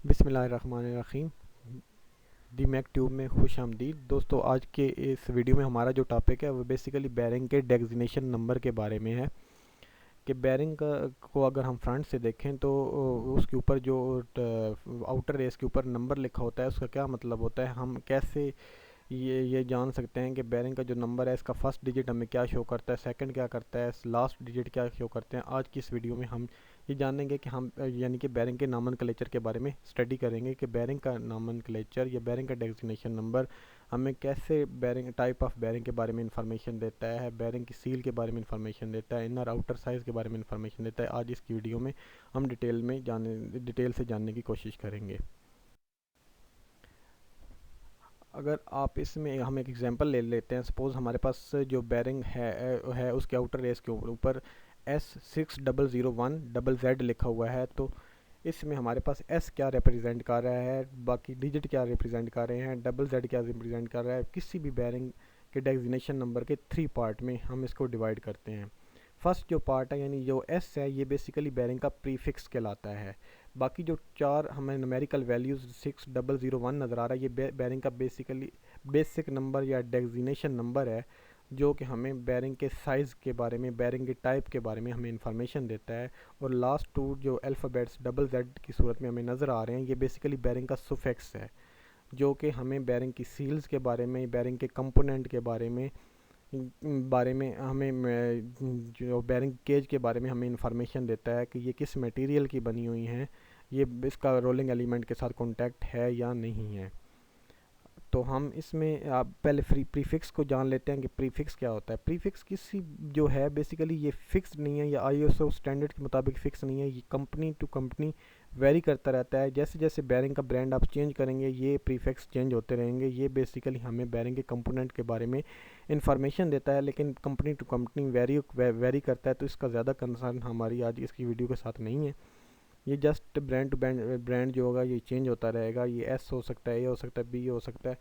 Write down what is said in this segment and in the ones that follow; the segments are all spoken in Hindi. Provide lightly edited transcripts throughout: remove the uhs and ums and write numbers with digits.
बिस्मिल्लाहिर्रहमानिर्रहीम। डी मैक ट्यूब में खुश आमदीद दोस्तों। आज के इस वीडियो में हमारा जो टॉपिक है वो बेसिकली बैरिंग के डेजिग्नेशन नंबर के बारे में है कि बैरिंग को अगर हम फ्रंट से देखें तो उसके ऊपर जो आउटर रेस के ऊपर नंबर लिखा होता है उसका क्या मतलब होता है, हम कैसे ये जान सकते हैं कि बैरिंग का जो नंबर है इसका फर्स्ट डिजिट हमें क्या शो करता है, सेकंड क्या करता है, लास्ट डिजिट क्या शो करते हैं। आज की इस वीडियो में हम ये जानेंगे कि हम यानी कि बैरिंग के नामनक्लेचर के बारे में स्टडी करेंगे कि बैरिंग का नामनक्लेचर या बैरिंग का डेजिग्नेशन नंबर हमें कैसे बैरिंग टाइप ऑफ बैरिंग के बारे में इंफॉर्मेशन देता है, बैरिंग की सील के बारे में इंफॉर्मेशन देता है, इनर आउटर साइज़ के बारे में इंफॉर्मेशन देता है। आज इसकी वीडियो में हम डिटेल से जानने की कोशिश करेंगे। अगर आप इसमें हम एक एग्जांपल ले लेते हैं, सपोज़ हमारे पास जो बैरिंग है उसके आउटर रेस के ऊपर S6001 लिखा हुआ है। तो इसमें हमारे पास S क्या रिप्रेजेंट कर रहा है, बाकी डिजिट क्या रिप्रेजेंट कर रहे हैं, Z क्या रिप्रेजेंट कर रहा है। किसी भी बैरिंग के डेजिग्नेशन नंबर के 3 पार्ट में हम इसको डिवाइड करते हैं। फर्स्ट जो पार्ट है यानी जो S है ये बेसिकली बैरिंग का प्रीफिक्स कहलाता है। बाकी जो 4 हमें न्यूमेरिकल वैल्यूज़ 6001 नज़र आ रहा है ये बैरिंग का बेसिकली बेसिक नंबर या डेजिग्नेशन नंबर है, जो कि हमें बैरिंग के साइज़ के बारे में, बैरिंग के टाइप के बारे में हमें इंफॉर्मेशन देता है। और लास्ट 2 जो अल्फ़ाबेट्स Z की सूरत में हमें नज़र आ रहे हैं ये बेसिकली बैरिंग का सुफिक्स है, जो कि हमें बैरिंग की सील्स के बारे में, बैरिंग के कंपोनेंट के बारे में हमें जो बैरिंग केज के बारे में हमें इंफॉर्मेशन देता है कि ये किस मटेरियल की बनी हुई हैं, ये इसका रोलिंग एलिमेंट के साथ कांटेक्ट है या नहीं है। तो हम इसमें आप पहले प्रीफिक्स को जान लेते हैं कि प्रीफिक्स क्या होता है। प्रीफिक्स किसी जो है बेसिकली ये फिक्स नहीं है या आईएसओ स्टैंडर्ड के मुताबिक फ़िक्स नहीं है, ये कंपनी टू कंपनी वेरी करता रहता है। जैसे जैसे बैरिंग का ब्रांड आप चेंज करेंगे ये प्रीफिक्स चेंज होते रहेंगे। ये बेसिकली हमें बैरिंग के कंपोनेंट के बारे में इंफॉर्मेशन देता है, लेकिन कंपनी टू कंपनी वेरी करता है। तो इसका ज़्यादा कंसर्न हमारी आज इसकी वीडियो के साथ नहीं है। ये जस्ट ब्रांड टू ब्रांड जो होगा ये चेंज होता रहेगा। ये एस हो सकता है, ए हो सकता है, बी हो सकता है,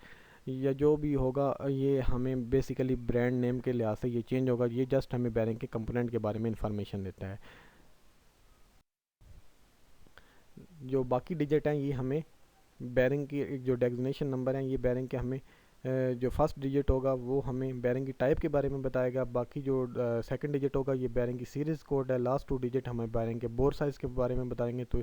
या जो भी होगा ये हमें बेसिकली ब्रांड नेम के लिहाज से ये चेंज होगा। ये जस्ट हमें बैरिंग के कंपोनेंट के बारे में इंफॉर्मेशन देता है। जो बाकी डिजिट हैं ये हमें बैरिंग की जो डेजिग्नेशन नंबर हैं ये बैरिंग के हमें जो फर्स्ट डिजिट होगा वो हमें बैरिंग की टाइप के बारे में बताएगा। बाकी जो सेकंड डिजिट होगा ये बैरिंग की सीरीज़ कोड है। लास्ट 2 डिजिट हमें बैरिंग के बोर साइज़ के बारे में बताएंगे। तो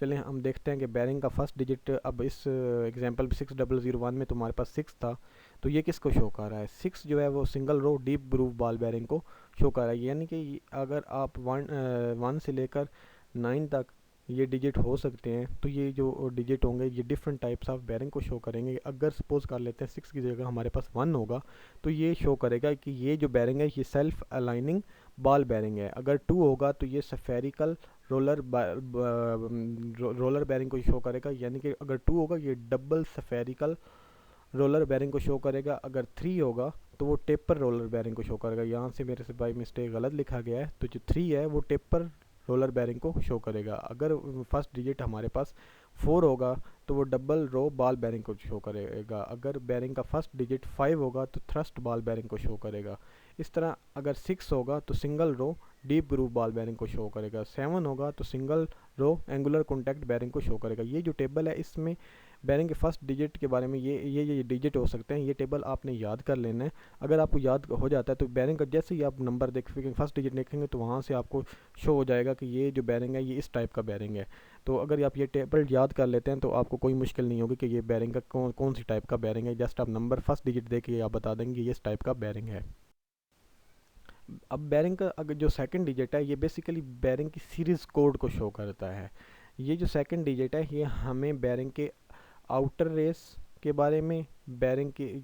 चलें हम देखते हैं कि बैरिंग का फर्स्ट डिजिट अब इस एग्जांपल 6001 में तुम्हारे पास 6 था, तो ये किसको शो कर रहा है। 6 जो है वो single row deep groove ball bearing को शो कर रहा है। यानी कि अगर आप 1 से लेकर 9 तक ये डिजिट हो सकते हैं, तो ये जो डिजिट होंगे ये डिफरेंट टाइप्स ऑफ बैरिंग को शो करेंगे। अगर सपोज कर लेते हैं 6 की जगह हमारे पास 1 होगा तो ये शो करेगा कि ये जो बैरिंग है ये सेल्फ अलाइनिंग बॉल बैरिंग है। अगर 2 होगा तो ये सफेरिकल रोलर बैरिंग को शो करेगा। यानी कि अगर 2 होगा ये डबल सफेरिकल रोलर बैरिंग को शो करेगा। अगर 3 होगा तो वो टेपर रोलर बैरिंग को शो करेगा। यहाँ से मेरे से बाई मिस्टेक गलत लिखा गया है, तो जो 3 है वो टेपर रोलर बैरिंग को शो करेगा। अगर फर्स्ट डिजिट हमारे पास 4 होगा तो वो डबल रो बॉल बैरिंग को शो करेगा। अगर बैरिंग का फर्स्ट डिजिट 5 होगा तो थ्रस्ट बॉल बैरिंग को शो करेगा। इस तरह अगर 6 होगा तो single row deep groove ball bearing को शो करेगा। 7 होगा तो single row angular contact bearing को शो करेगा। ये जो टेबल है इसमें बैरिंग के फर्स्ट डिजिट के बारे में ये डिजिट हो सकते हैं। ये टेबल आपने याद कर लेना है। अगर आपको याद हो जाता है तो बैरिंग का जैसे ही आप नंबर देखेंगे फर्स्ट डिजिट देखेंगे तो वहाँ से आपको शो हो जाएगा कि ये जो बैरिंग है ये इस टाइप का बैरिंग है। तो अगर आप ये टेबल याद कर लेते हैं तो आपको कोई मुश्किल नहीं होगी कि ये बैरिंग का कौन सी टाइप का बैरिंग है। जस्ट आप नंबर फर्स्ट डिजिट देख के आप बता देंगे ये इस टाइप का बैरिंग है। अब बैरिंग का अगर जो सेकंड डिजिट है ये बेसिकली बैरिंग की सीरीज़ कोड को शो करता है। ये जो सेकंड डिजिट है ये हमें बैरिंग के आउटर रेस के बारे में, बैरिंग की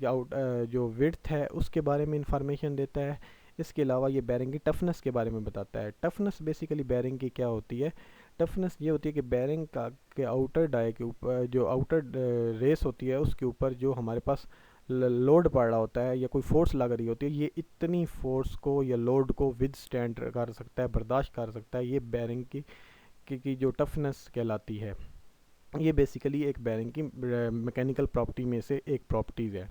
जो विड्थ है उसके बारे में इंफॉर्मेशन देता है। इसके अलावा ये बैरिंग की टफनेस के बारे में बताता है। टफनेस बेसिकली बैरिंग की क्या होती है, टफनेस ये होती है कि बैरिंग का के आउटर डाई के ऊपर जो आउटर रेस होती है उसके ऊपर जो हमारे पास लोड पड़ रहा होता है या कोई फोर्स लग रही होती है, ये इतनी फोर्स को या लोड को विद स्टैंड कर सकता है, बर्दाश्त कर सकता है। ये बैरिंग की जो टफनेस कहलाती है। ये बेसिकली एक बैरिंग की मैकेनिकल प्रॉपर्टी में से एक प्रॉपर्टीज़ है।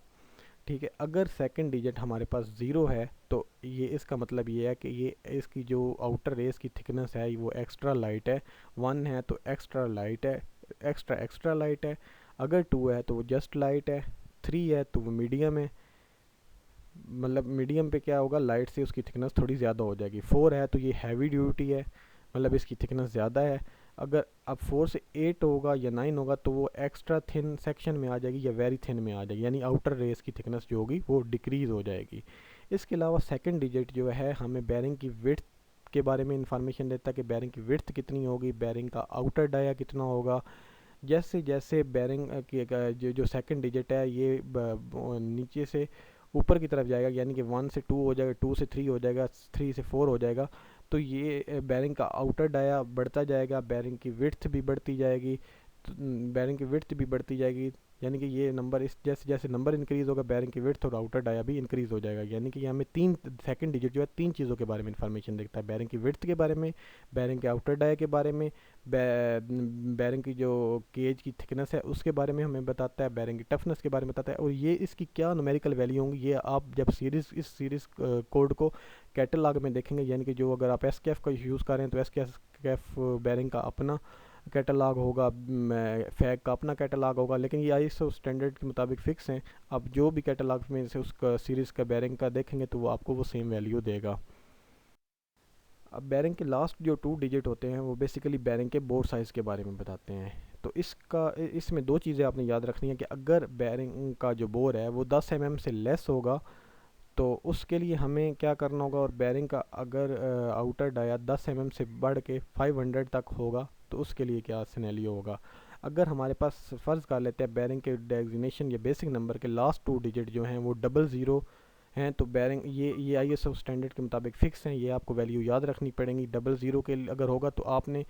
ठीक है, अगर सेकंड डिजिट हमारे पास 0 है तो ये इसका मतलब ये है कि ये इसकी जो आउटर रेस की थिकनेस है वो एक्स्ट्रा लाइट है। 1 है तो एक्स्ट्रा लाइट है, एक्स्ट्रा एक्स्ट्रा लाइट है, अगर 2 है तो वो जस्ट लाइट है, 3 है तो वो मीडियम है, मतलब मीडियम पे क्या होगा, लाइट से उसकी थिकनेस थोड़ी ज़्यादा हो जाएगी, 4 है तो ये हैवी ड्यूटी है, मतलब इसकी थिकनेस ज़्यादा है। अगर अब 4 से 8 होगा या 9 होगा तो वो एक्स्ट्रा थिन सेक्शन में आ जाएगी या वेरी थिन में आ जाएगी, यानी आउटर रेस की थिकनेस जो होगी वो डिक्रीज़ हो जाएगी। इसके अलावा सेकंड डिजिट जो है हमें बैरिंग की विड्थ के बारे में इंफॉर्मेशन देता है कि बैरिंग की विड्थ कितनी होगी, बैरिंग का आउटर डाया कितना होगा। जैसे जैसे बैरिंग की जो सेकंड डिजिट है ये नीचे से ऊपर की तरफ जाएगा, यानी कि 1 से 2 हो जाएगा, 2 से 3 हो जाएगा, 3 से 4 हो जाएगा, तो ये बैरिंग का आउटर डाया बढ़ता जाएगा, बैरिंग की विड्थ भी बढ़ती जाएगी, बैरिंग की विड्थ भी बढ़ती जाएगी, यानी कि ये नंबर इस जैसे जैसे नंबर इंक्रीज़ होगा बैरिंग की विड्थ और आउटर डाया भी इंक्रीज़ हो जाएगा। यानी कि ये हमें तीन सेकंड डिजिट जो है तीन चीज़ों के बारे में इंफॉर्मेशन देता है, बैरिंग की विड्थ के बारे में, बैरिंग के आउटर डाया के बारे में, बैरिंग की जो केज की थिकनेस है उसके बारे में हमें बताता है, बैरिंग की टफनेस के बारे में बताता है, और ये इसकी क्या न्यूमेरिकल वैल्यू होंगी ये आप जब इस सीरीज़ कोड को कैटलॉग में देखेंगे, यानी कि जो अगर आप एसकेएफ का यूज़ कर रहे हैं तो एसकेएफ बैरिंग का अपना कैटलॉग होगा, फैग का अपना कैटलॉग होगा, लेकिन ये आईएसओ स्टैंडर्ड के मुताबिक फ़िक्स हैं। आप जो भी कैटलॉग में से उसका सीरीज़ का बैरिंग का देखेंगे तो वो आपको वो सेम वैल्यू देगा। अब बैरिंग के लास्ट जो 2 डिजिट होते हैं वो बेसिकली बैरिंग के बोर साइज़ के बारे में बताते हैं। तो इसमें दो चीज़ें आपने याद रखनी है कि अगर बैरिंग का जो बोर है वो 10 mm से लेस होगा तो उसके लिए हमें क्या करना होगा, और बैरिंग का अगर आउटर डाया 10 mm से बढ़ के 500 तक होगा तो उसके लिए क्या सिनेरियो होगा। अगर हमारे पास फ़र्ज़ कर लेते हैं बैरिंग के डेजिग्नेशन या बेसिक नंबर के लास्ट 2 डिजिट जो हैं वो 00 हैं, तो बैरिंग ये आईएसओ स्टैंडर्ड के मुताबिक फ़िक्स हैं, ये आपको वैल्यू याद रखनी पड़ेंगी। 00 के अगर होगा तो आपने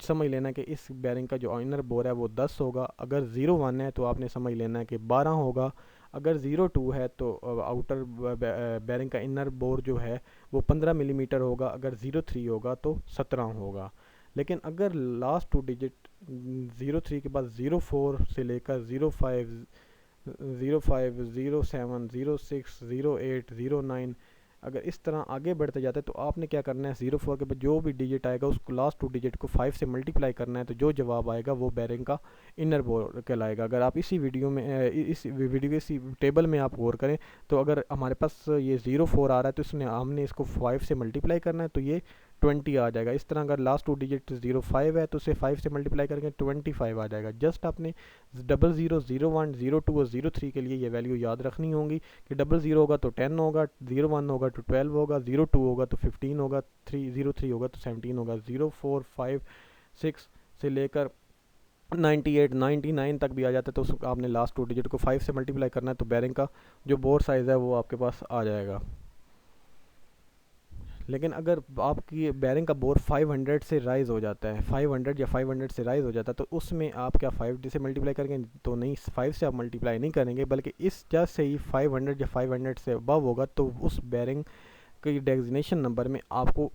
समझ लेना कि इस बैरिंग का जो इनर बोर है वो 10 होगा, अगर 01 है तो आपने समझ लेना है कि 12 होगा, अगर 02 है तो आउटर बैरिंग का इनर बोर जो है वो 15 मिलीमीटर होगा, अगर 03 होगा तो 17 होगा। लेकिन अगर लास्ट 2 डिजिट 03 के बाद 04 से लेकर 05 05 07 06 08 09 अगर इस तरह आगे बढ़ते जाते हैं तो आपने क्या करना है, 04 के बाद जो भी डिजिट आएगा उसको लास्ट 2 डिजिट को 5 से मल्टीप्लाई करना है, तो जो जवाब आएगा वो बैरिंग का इनर बोर कहलाएगा। अगर आप इसी वीडियो में इस वीडियो के इसी टेबल में आप गौर करें तो अगर हमारे पास ये 04 आ रहा है तो इसने हमने इसको 5 से मल्टीप्लाई करना है तो ये 20 आ जाएगा। इस तरह अगर लास्ट 2 डिजिट 05 है तो उसे 5 से मल्टीप्लाई करेंगे 25 आ जाएगा। जस्ट आपने 00 01 02 और 03 के लिए ये वैल्यू याद रखनी होंगी कि 00 होगा तो 10 होगा, 01 होगा तो 12 होगा, 02 होगा तो 15 होगा, 03 होगा तो 17 होगा, 04 5 6 से लेकर 98 99 तक भी आ जाता है तो उसको आपने लास्ट 2 डिजिट को 5 से मल्टीप्लाई करना है तो बैरिंग का जो बोर साइज़ है वो आपके पास आ जाएगा। लेकिन अगर आपकी बैरिंग का बोर 500 से राइज़ हो जाता है, 500 या 500 से राइज़ हो जाता है तो उसमें आप क्या 5 से मल्टीप्लाई करेंगे, तो नहीं 5 से आप मल्टीप्लाई नहीं करेंगे, बल्कि इस जस्ट से ही 500 या 500 से अबव होगा तो उस बैरिंग के डेजिग्नेशन नंबर में आपको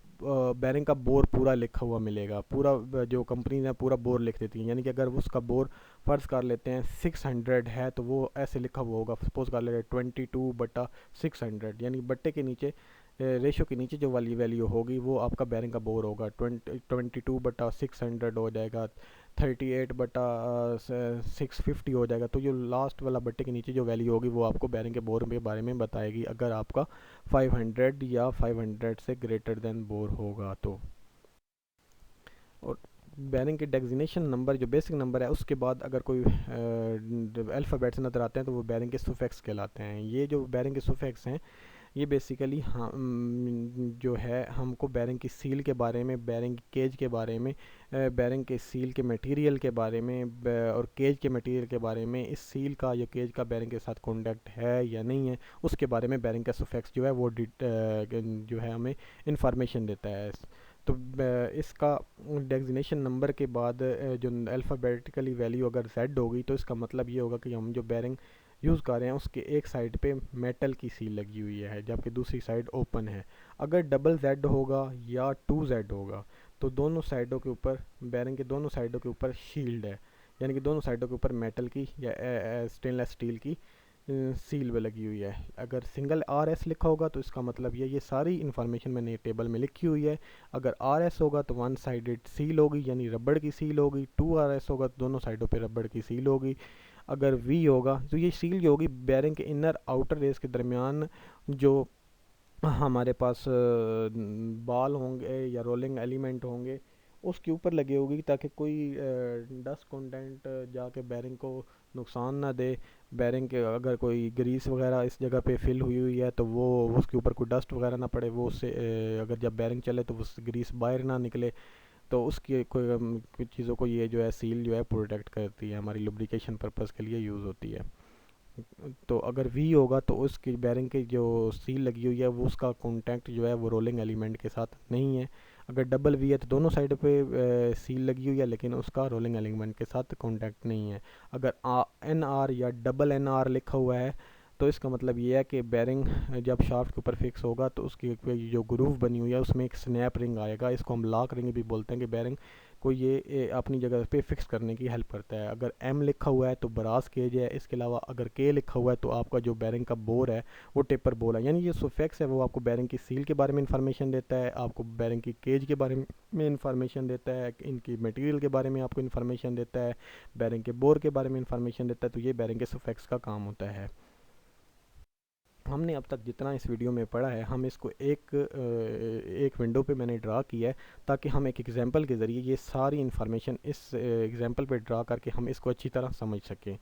बैरिंग का बोर पूरा लिखा हुआ मिलेगा। पूरा जो कंपनी है पूरा बोर लिख देती हैं, यानी कि अगर उसका बोर फ़र्ज़ कर लेते हैं 600 है तो वो ऐसे लिखा हुआ होगा, सपोज़ कर लेते हैं 22/600, यानी बट्टे के नीचे रेशो के नीचे जो वाली वैल्यू होगी वो आपका बैरिंग का बोर होगा। 22/600 हो जाएगा, 38/650 हो जाएगा। तो जो लास्ट वाला बट्टे के नीचे जो वैल्यू होगी वो आपको बैरिंग के बोर के बारे में बताएगी अगर आपका 500 या 500 से ग्रेटर देन बोर होगा तो। और बैरिंग के डेजिग्नेशन नंबर जो बेसिक नंबर है उसके बाद अगर कोई अल्फ़ाबेट्स नज़र आते हैं तो वो बैरिंग के सुफिक्स कहलाते हैं। ये जो बैरिंग के सुफिक्स हैं ये बेसिकली जो है हमको बैरिंग की सील के बारे में, बैरिंग की केज के बारे में, बैरिंग के सील के मटेरियल के बारे में और केज के मटेरियल के बारे में, इस सील का या केज का बैरिंग के साथ कॉन्टैक्ट है या नहीं है उसके बारे में बैरिंग का सुफिक्स जो है वो जो है हमें इंफॉर्मेशन देता है। तो इसका डेजिग्नेशन नंबर के बाद जो अल्फ़ाबेटिकली वैल्यू अगर Z होगी तो इसका मतलब ये होगा कि हम जो बैरिंग यूज़ कर रहे हैं उसके एक साइड पे मेटल की सील लगी हुई है जबकि दूसरी साइड ओपन है। अगर Z होगा या 2Z होगा तो दोनों साइडों के ऊपर बैरिंग के दोनों साइडों के ऊपर शील्ड है, यानी कि दोनों साइडों के ऊपर मेटल की या स्टेनलेस स्टील की सील पे लगी हुई है। अगर सिंगल आर एस लिखा होगा तो इसका मतलब ये सारी इन्फॉर्मेशन मैंने टेबल में लिखी हुई है। अगर आर एस होगा तो वन साइडेड सील होगी, यानी रबड़ की सील होगी। टू आर एस होगा तो दोनों साइडों पे रबड़ की सील होगी। अगर वी होगा तो ये सील जो होगी बैरिंग के इनर आउटर रेस के दरमियान जो हमारे पास बाल होंगे या रोलिंग एलिमेंट होंगे उसके ऊपर लगी होगी, ताकि कोई डस्ट कंटेंट जाके बैरिंग को नुकसान ना दे। बैरिंग के अगर कोई ग्रीस वगैरह इस जगह पे फिल हुई हुई है तो वो उसके ऊपर कोई डस्ट वगैरह ना पड़े, वो उससे अगर जब बैरिंग चले तो उस ग्रीस बाहर ना निकले। तो उसकी कोई कुछ चीज़ों को ये जो है सील जो है प्रोटेक्ट करती है, हमारी लुब्रिकेशन पर्पज़ के लिए यूज़ होती है। तो अगर वी होगा तो उसकी बैरिंग की जो सील लगी हुई है वो उसका कॉन्टैक्ट जो है वो रोलिंग एलिमेंट के साथ नहीं है। अगर डबल वी है तो दोनों साइड पे सील लगी हुई है लेकिन उसका रोलिंग एलिमेंट के साथ कॉन्टैक्ट नहीं है। अगर एन आर या डबल एन आर लिखा हुआ है तो इसका मतलब ये है कि बैरिंग जब शाफ्ट के ऊपर फिक्स होगा तो उसकी जो ग्रूव बनी हुई है उसमें एक स्नैप रिंग आएगा। इसको हम लॉक रिंग भी बोलते हैं कि बैरिंग को ये अपनी जगह पे फिक्स करने की हेल्प करता है। अगर एम लिखा हुआ है तो ब्रास केज है। इसके अलावा अगर के लिखा हुआ है तो आपका जो बैरिंग का बोर है वो टेपर बोल है। यानी ये सुफिक्स है वो आपको बैरिंग की सील के बारे में इंफॉर्मेशन देता है, आपको बैरिंग की केज के बारे में इंफॉर्मेशन देता है, इनकी मटेरियल के बारे में आपको इंफॉर्मेशन देता है, बैरिंग के बोर के बारे में इंफॉर्मेशन देता है। तो ये बैरिंग के सुफिक्स का काम होता है। हमने अब तक जितना इस वीडियो में पढ़ा है हम इसको एक विंडो पे मैंने ड्रा किया है, ताकि हम एक एग्जांपल के ज़रिए ये सारी इन्फॉर्मेशन इस एग्जांपल पे ड्रा करके हम इसको अच्छी तरह समझ सकें।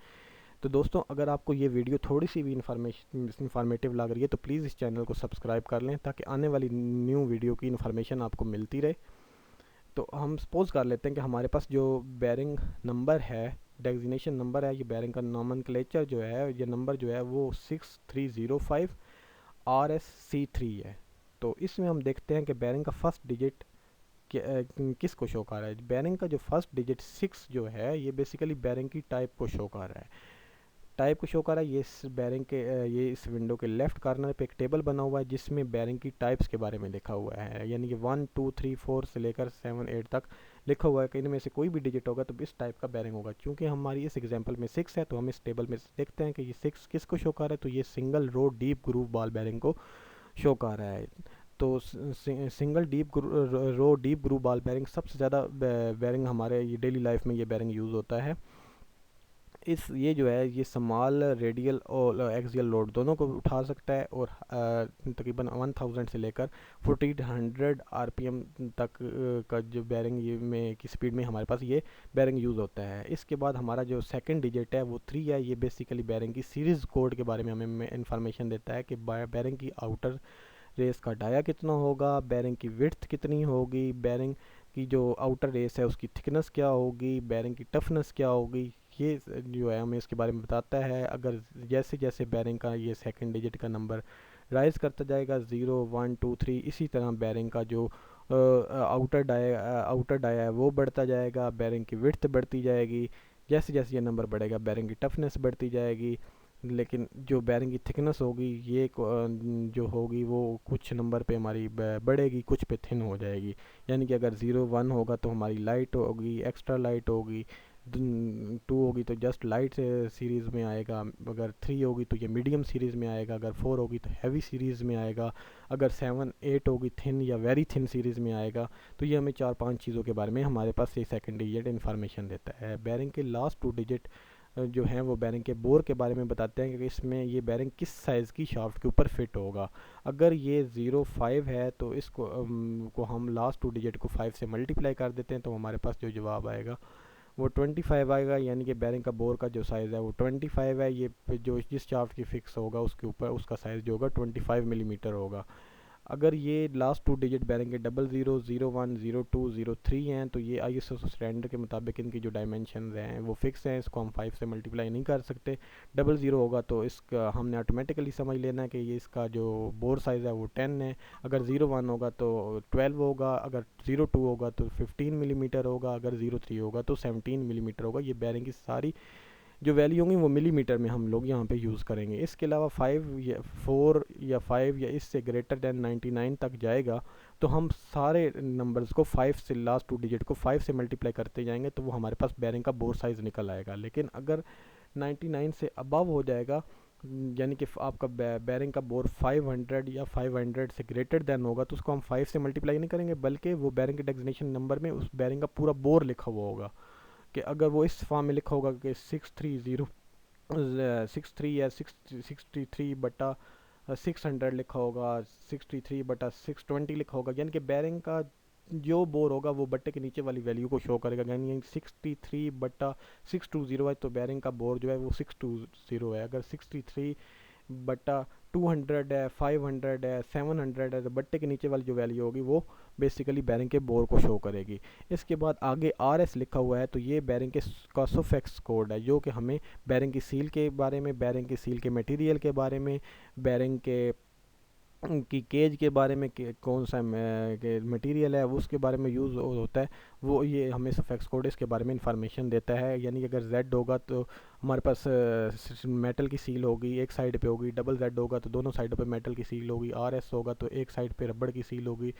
तो दोस्तों, अगर आपको ये वीडियो थोड़ी सी भी इंफॉर्मेटिव लग रही है तो प्लीज़ इस चैनल को सब्सक्राइब कर लें, ताकि आने वाली न्यू वीडियो की इन्फॉर्मेशन आपको मिलती रहे। तो हम सपोज़ कर लेते हैं कि हमारे पास जो बैरिंग नंबर है, डेजिग्नेशन नंबर है, ये बैरिंग का नॉमेनक्लेचर जो है, ये नंबर जो है वो 6305 RSC3 है। तो इसमें हम देखते हैं कि बैरिंग का फर्स्ट डिजिट किस को शो कर रहा है। बैरिंग का जो फर्स्ट डिजिट 6 जो है ये बेसिकली बैरिंग की टाइप को शो कर रहा है। टाइप को शो कर रहा है ये इस बैरिंग के ये इस विंडो के लेफ्ट कॉर्नर पे एक टेबल बना हुआ है जिसमें बैरिंग की टाइप्स के बारे में लिखा हुआ है, यानी कि 1 2 3 4 से लेकर 7 8 तक लिखा हुआ है कि इनमें से कोई भी डिजिट होगा तो इस टाइप का बैरिंग होगा। क्योंकि हमारी इस एग्जांपल में 6 है तो हम इस टेबल में देखते हैं कि ये 6 किस को शो कर रहा है। तो ये single row deep groove ball bearing को शो कर रहा है। तो single deep row deep groove ball bearing सबसे ज़्यादा बैरिंग हमारे ये डेली लाइफ में ये बैरिंग यूज़ होता है। इस ये जो है ये स्मॉल रेडियल और एक्सियल लोड दोनों को उठा सकता है, और तकरीबन 1000 से लेकर 1400 आरपीएम तक का जो बैरिंग ये में की स्पीड में हमारे पास ये बैरिंग यूज़ होता है। इसके बाद हमारा जो सेकंड डिजिट है वो 3 है। ये बेसिकली बैरिंग की सीरीज़ कोड के बारे में हमें इंफॉर्मेशन देता है कि बैरिंग की आउटर रेस का डाया कितना होगा, बैरिंग की विड्थ कितनी होगी, बैरिंग की जो आउटर रेस है उसकी थिकनेस क्या होगी, बैरिंग की टफनेस क्या होगी। ये जो है हमें इसके बारे में बताता है। अगर जैसे जैसे बैरिंग का ये सेकंड डिजिट का नंबर राइज करता जाएगा 0 1 2 3, इसी तरह बैरिंग का जो आउटर डाया है वो बढ़ता जाएगा, बैरिंग की विड्थ बढ़ती जाएगी। जैसे जैसे ये नंबर बढ़ेगा बैरिंग की टफनेस बढ़ती जाएगी। लेकिन जो बैरिंग की थिकनेस होगी ये जो होगी वो कुछ नंबर पे हमारी बढ़ेगी, कुछ पे थिन हो जाएगी। यानी कि अगर 0 1 होगा तो हमारी लाइट होगी, एक्स्ट्रा लाइट होगी। 2 होगी तो जस्ट लाइट सीरीज़ में आएगा। अगर 3 होगी तो ये मीडियम सीरीज़ में आएगा। अगर 4 होगी तो हैवी सीरीज़ में आएगा। अगर 7 8 होगी थिन या वेरी थिन सीरीज़ में आएगा। तो ये हमें 4 5 चीज़ों के बारे में हमारे पास ये सेकंड डिजिट इन्फॉर्मेशन देता है। बैरिंग के लास्ट 2 डिजिट जो हैं वो बैरिंग के बोर के बारे में बताते हैं कि इसमें ये बैरिंग किस साइज़ की शाफ्ट के ऊपर फिट होगा। अगर ये 0 5 है तो इसको को हम लास्ट 2 डिजिट को 5 से मल्टीप्लाई कर देते हैं तो हमारे पास जो जवाब आएगा वो 25 आएगा। यानी कि बैरिंग का बोर का जो साइज़ है वो 25 है। ये जो जिस शाफ्ट की फिक्स होगा उसके ऊपर उसका साइज़ जो होगा 25 मिलीमीटर होगा। अगर ये लास्ट 2 डिजिट बैरिंग के 00 01 02 03 हैं तो ये आईएसओ स्टैंडर्ड के मुताबिक इनकी जो डायमेंशन हैं वो फिक्स हैं, इसको हम 5 से मल्टीप्लाई नहीं कर सकते। 00 होगा तो इसका हमने ऑटोमेटिकली समझ लेना है कि ये इसका जो बोर साइज़ है वो 10 है। अगर 01 होगा तो 12 होगा, अगर 02 होगा तो 15 मिलीमीटर होगा, अगर 03 होगा तो 17 मिलीमीटर होगा। ये बैरिंग की सारी जो वैल्यू होंगी वो मिलीमीटर में हम लोग यहाँ पे यूज़ करेंगे। इसके अलावा 5 या 4 या 5 या इससे ग्रेटर दैन 99 तक जाएगा तो हम सारे नंबर्स को 5 से लास्ट 2 डिजिट को 5 से मल्टीप्लाई करते जाएंगे तो वो हमारे पास बैरिंग का बोर साइज़ निकल आएगा। लेकिन अगर 99 से अबव हो जाएगा यानी कि आपका बैरिंग का बोर 500 या 500 से ग्रेटर देन होगा तो उसको हम 5 से मल्टीप्लाई नहीं करेंगे, बल्कि वो बैरिंग के डेजिग्नेशन नंबर में उस बैरिंग का पूरा बोर लिखा हुआ होगा। कि अगर वो इस फॉर्म में लिखा होगा कि 630 63 या 63/600 लिखा होगा, 63/620 लिखा होगा, यानी कि बैरिंग का जो बोर होगा वो बट्टे के नीचे वाली वैल्यू को शो करेगा। यानी 63/620 है तो बैरिंग का बोर जो है वो 620 है। अगर 63/200 है, 500 है, 700 है, तो बट्टे के नीचे वाली जो वैल्यू होगी वो बेसिकली बैरिंग के बोर को शो करेगी। इसके बाद आगे आर एस लिखा हुआ है तो ये बैरिंग के का सुफिक्स कोड है, जो कि हमें बैरिंग की सील के बारे में, बैरिंग की सील के मटेरियल के बारे में, बैरिंग के की केज के बारे में, कौन सा मटेरियल है वो उसके बारे में यूज़ होता है, वो ये हमें सफेक्स कोड इसके बारे में इंफॉर्मेशन देता है। यानी कि अगर जेड होगा तो हमारे पास मेटल की सील होगी, एक साइड पे होगी। डबल जेड होगा तो दोनों साइडों पे मेटल की सील होगी। आर एस होगा तो एक साइड पे रबड़ की सील होगी।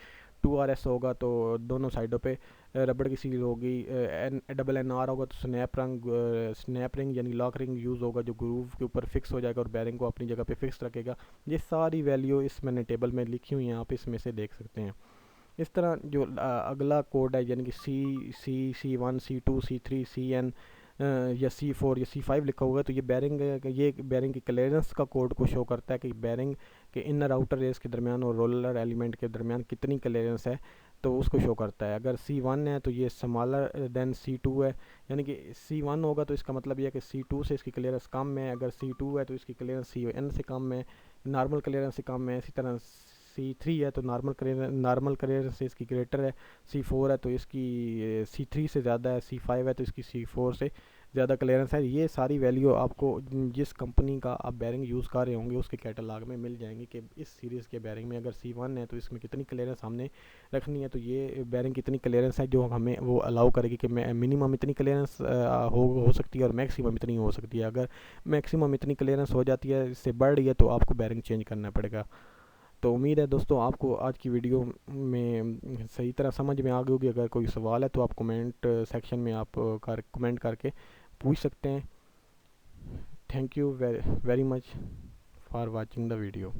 2RS होगा तो दोनों साइडों पे रबड़ की सील होगी। डबल एन आर होगा तो स्नैप रिंग यानी लॉक रिंग यूज़ होगा, जो ग्रूव के ऊपर फिक्स हो जाएगा और बैरिंग को अपनी जगह पे फिक्स रखेगा। ये सारी वैल्यू इस मैंने टेबल में लिखी हुई हैं, आप इसमें से देख सकते हैं। इस तरह जो अगला कोड है, यानी कि C1 C2 C3 CN या C4 या C5 लिखा हुआ है तो ये बैरिंग की क्लियरेंस का कोड को शो करता है कि बैरिंग के इनर आउटर रेस के दरमियान और रोलर एलिमेंट के दरमियान कितनी क्लियरेंस है, तो उसको शो करता है। अगर C1 है तो ये स्मॉलर देन C2 है, यानी कि C1 होगा तो इसका मतलब ये है कि C2 से इसकी क्लियरेंस कम है। अगर C2 है तो इसकी क्लियरेंस CN से कम है, नॉर्मल क्लियरेंस से कम है। इसी तरह C3 है तो नॉर्मल क्लियरेंस से इसकी ग्रेटर है। C4 है तो इसकी C3 से ज़्यादा है। C5 है तो इसकी C4 से ज़्यादा क्लियरेंस है। ये सारी वैल्यू आपको जिस कंपनी का आप बैरिंग यूज़ कर रहे होंगे उसके कैटलॉग में मिल जाएंगी कि इस सीरीज़ के बैरिंग में अगर C1 है तो इसमें कितनी क्लियरेंस हमने रखनी है, तो ये बैरिंग कितनी क्लियरेंस है जो हमें वो अलाउ करेगी कि मिनिमम इतनी क्लियरेंस हो सकती है और मैक्सिमम इतनी हो सकती है। अगर मैक्सिमम इतनी क्लियरेंस हो जाती है, इससे बढ़ रही है, तो आपको बैरिंग चेंज करना पड़ेगा। तो उम्मीद है दोस्तों आपको आज की वीडियो में सही तरह समझ में आ गई होगी। अगर कोई सवाल है तो आप कमेंट सेक्शन में आप कमेंट करके पूछ सकते हैं। Thank you very much for watching the video.